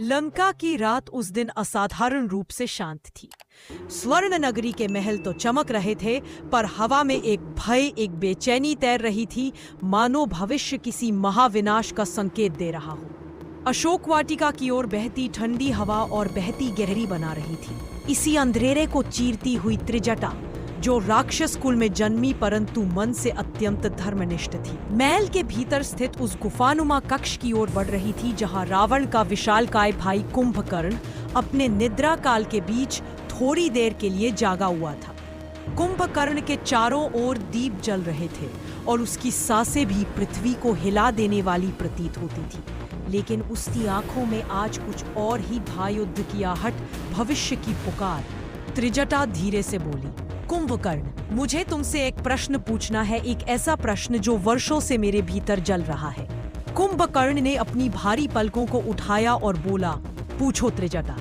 लंका की रात उस दिन असाधारण रूप से शांत थी। स्वर्ण नगरी के महल तो चमक रहे थे, पर हवा में एक भय, एक बेचैनी तैर रही थी, मानो भविष्य किसी महाविनाश का संकेत दे रहा हो। अशोक वाटिका की ओर बहती ठंडी हवा और बहती गहरी बना रही थी। इसी अंधेरे को चीरती हुई त्रिजटा, जो राक्षस कुल में जन्मी परंतु मन से अत्यंत धर्मनिष्ठ थी, महल के भीतर स्थित उस गुफानुमा कक्ष की ओर बढ़ रही थी, जहां रावण का विशालकाय भाई कुंभकर्ण अपने निद्रा काल के बीच थोड़ी देर के लिए जागा हुआ था। कुंभकर्ण के चारों ओर दीप जल रहे थे और उसकी सांसें भी पृथ्वी को हिला देने वाली प्रतीत होती थी, लेकिन उसकी आंखों में आज कुछ और ही भायुद्ध की आहट, भविष्य की पुकार। त्रिजटा धीरे से बोली, कुंभकर्ण, मुझे तुमसे एक प्रश्न पूछना है, एक ऐसा प्रश्न जो वर्षों से मेरे भीतर जल रहा है। कुंभकर्ण ने अपनी भारी पलकों को उठाया और बोला, पूछो त्रिजटा।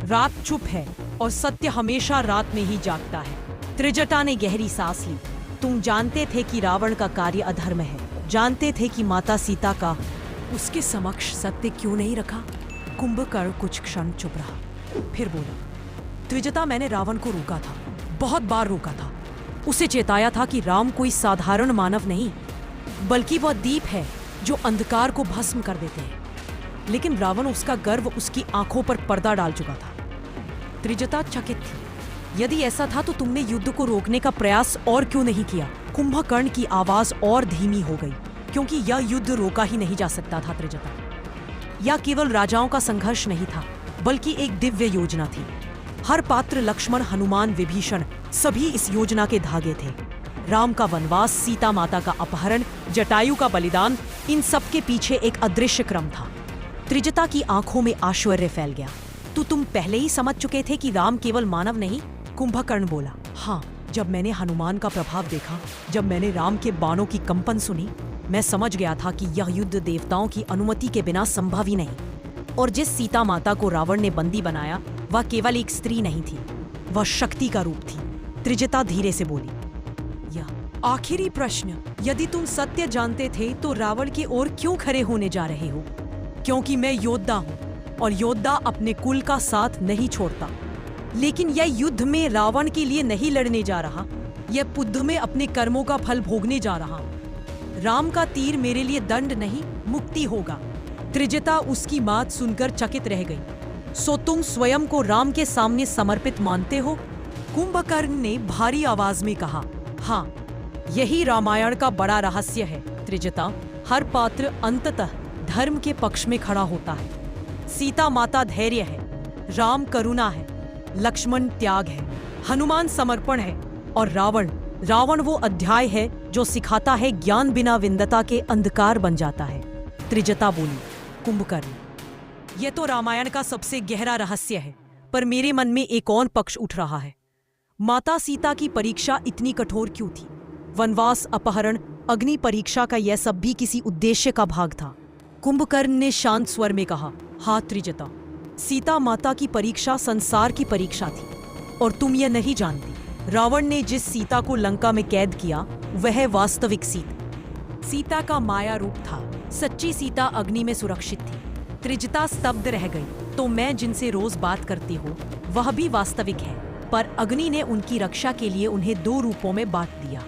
रात चुप है और सत्य हमेशा रात में ही जागता है। त्रिजटा ने गहरी सांस ली। तुम जानते थे कि रावण का कार्य अधर्म है, जानते थे कि माता सीता का उसके समक्ष सत्य क्यों नहीं रखा? कुंभकर्ण कुछ क्षण चुप रहा, फिर बोला, त्रिजटा, मैंने रावण को रोका था, बहुत बार रोका था। उसे चेताया था कि राम कोई साधारण मानव नहीं, बल्कि वह दीप है जो अंधकार को भस्म कर देते हैं। लेकिन रावण, उसका गर्व, उसकी आंखों पर पर्दा डाल चुका था। त्रिजटा चकित थी। यदि ऐसा था तो तुमने युद्ध को रोकने का प्रयास और क्यों नहीं किया? कुंभकर्ण की आवाज और धीमी हो गई, क्योंकि यह युद्ध रोका ही नहीं जा सकता था त्रिजटा। यह केवल राजाओं का संघर्ष नहीं था, बल्कि एक दिव्य योजना थी। हर पात्र, लक्ष्मण, हनुमान, विभीषण, सभी इस योजना के धागे थे। राम का वनवास, सीता माता का अपहरण, जटायु का बलिदान, इन सब के पीछे एक अदृश्य क्रम था। त्रिजटा की आंखों में आश्चर्य फैल गया। तो तुम पहले ही समझ चुके थे कि राम केवल मानव नहीं? कुंभकर्ण बोला, हाँ, जब मैंने हनुमान का प्रभाव देखा, जब मैंने राम के बाणों की कंपन सुनी, मैं समझ गया था कि यह युद्ध देवताओं की अनुमति के बिना संभव ही नहीं। और जिस सीता माता को रावण ने बंदी बनाया, वह केवल एक स्त्री नहीं थी, वह शक्ति का रूप थी। त्रिजटा धीरे से बोली, यह आखिरी प्रश्न, यदि तुम सत्य जानते थे तो रावण की ओर क्यों खड़े होने जा रहे हो? क्योंकि मैं योद्धा हूं और योद्धा अपने कुल का साथ नहीं छोड़ता। लेकिन यह युद्ध में रावण के लिए नहीं लड़ने जा रहा, यह युद्ध में अपने कर्मों का फल भोगने जा रहा हूं। राम का तीर मेरे लिए दंड नहीं, मुक्ति होगा। त्रिजटा उसकी बात सुनकर चकित रह गई। सो तुम स्वयं को राम के सामने समर्पित मानते हो? कुंभकर्ण ने भारी आवाज में कहा, हाँ, यही रामायण का बड़ा रहस्य है त्रिजटा। हर पात्र अंततः धर्म के पक्ष में खड़ा होता है। सीता माता धैर्य है, राम करुणा है, लक्ष्मण त्याग है, हनुमान समर्पण है, और रावण वो अध्याय है जो सिखाता है ज्ञान बिना विंदता के अंधकार बन जाता है। त्रिजटा बोली, कुंभकर्ण, यह तो रामायण का सबसे गहरा रहस्य है, पर मेरे मन में एक और पक्ष उठ रहा है। माता सीता की परीक्षा इतनी कठोर क्यों थी? वनवास, अपहरण, अग्नि परीक्षा का यह सब भी किसी उद्देश्य का भाग था। कुंभकर्ण ने शांत स्वर में कहा, हाँ त्रिजटा, सीता माता की परीक्षा संसार की परीक्षा थी, और तुम यह नहीं जानती, रावण ने जिस सीता को लंका में कैद किया, वह वास्तविक सीता का माया रूप था। सच्ची सीता अग्नि में सुरक्षित थी। त्रिजटा स्तब्ध रह गई। तो मैं जिनसे रोज बात करती हूँ, वह भी वास्तविक है, पर अग्नि ने उनकी रक्षा के लिए उन्हें दो रूपों में बांट दिया।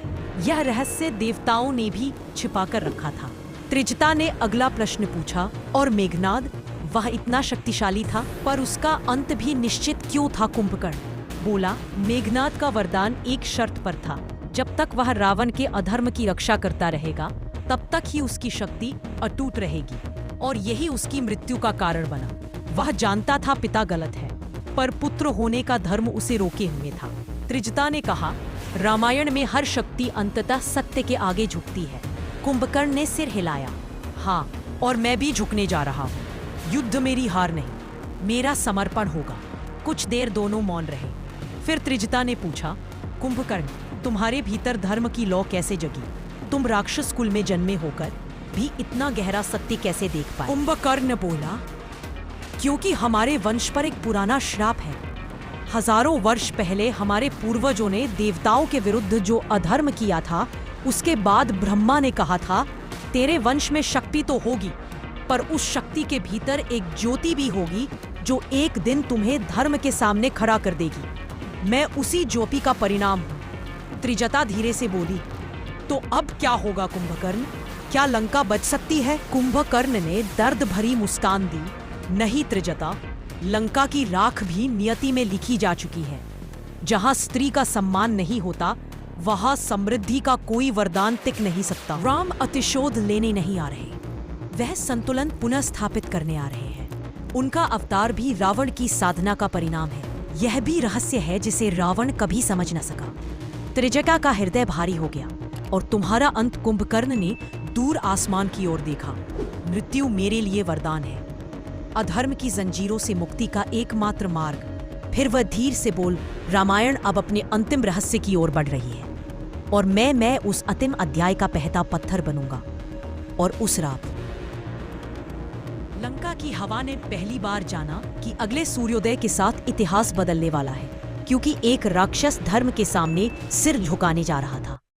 यह रहस्य देवताओं ने भी छिपा कर रखा था। त्रिजटा ने अगला प्रश्न पूछा, और मेघनाद, वह इतना शक्तिशाली था, पर उसका अंत भी निश्चित क्यों था? कुंभकर्ण बोला, मेघनाद का वरदान एक शर्त पर था, जब तक वह रावण के अधर्म की रक्षा करता रहेगा, तब तक ही उसकी शक्ति अटूट रहेगी, और यही उसकी मृत्यु का कारण बना। वह जानता था पिता गलत है, पर पुत्र होने का धर्म उसे रोके हुए था। त्रिजटा ने कहा, रामायण में हर शक्ति अंततः सत्य के आगे झुकती है। कुंभकर्ण ने सिर हिलाया, हाँ, और मैं भी झुकने जा रहा हूँ। युद्ध मेरी हार नहीं, मेरा समर्पण होगा। कुछ देर दोनों मौन रहे। फिर त्रिजटा ने पूछा, कुंभकर्ण, तुम्हारे भीतर धर्म की लौ कैसे जगी? तुम राक्षस कुल में जन्मे होकर भी इतना गहरा सत्य कैसे देख पाए? कुंभकर्ण बोला, क्योंकि हमारे वंश पर एक पुराना श्राप है। हजारों वर्ष पहले हमारे पूर्वजों ने देवताओं के विरुद्ध जो अधर्म किया था, उसके बाद ब्रह्मा ने कहा था, तेरे वंश में शक्ति तो होगी, पर उस शक्ति के भीतर एक ज्योति भी होगी जो एक दिन तुम्हें धर्म के सामने खड़ा कर देगी। मैं उसी ज्योति का परिणाम हूं। त्रिजटा धीरे से बोली। तो अब क्या होगा कुंभकर्ण? क्या लंका बच सकती है? कुंभकर्ण ने दर्द भरी मुस्कान दी। नहीं त्रिजटा, लंका की राख भी नियति में लिखी जा चुकी है। जहां स्त्री का सम्मान नहीं होता, वहां समृद्धि का कोई वरदान टिक नहीं सकता। राम अतिशोध लेने नहीं आ रहे, वह संतुलन पुनः स्थापित करने आ रहे हैं। उनका अवतार भी रावण की साधना का परिणाम है। यह भी रहस्य है जिसे रावण कभी समझ न सका। त्रिजटा का हृदय भारी हो गया और तुम्हारा अंत कुंभकर्ण ने दूर आसमान की ओर देखा। मृत्यु मेरे लिए वरदान है, अधर्म की जंजीरों से मुक्ति का एकमात्र मार्ग। फिर वह धीर से बोल, रामायण अब अपने अंतिम रहस्य की ओर बढ़ रही है और मैं उस अंतिम अध्याय का पहला पत्थर बनूंगा। और उस रात लंका की हवा ने पहली बार जाना कि अगले सूर्योदय के साथ इतिहास बदलने वाला है, क्योंकि एक राक्षस धर्म के सामने सिर झुकाने जा रहा था।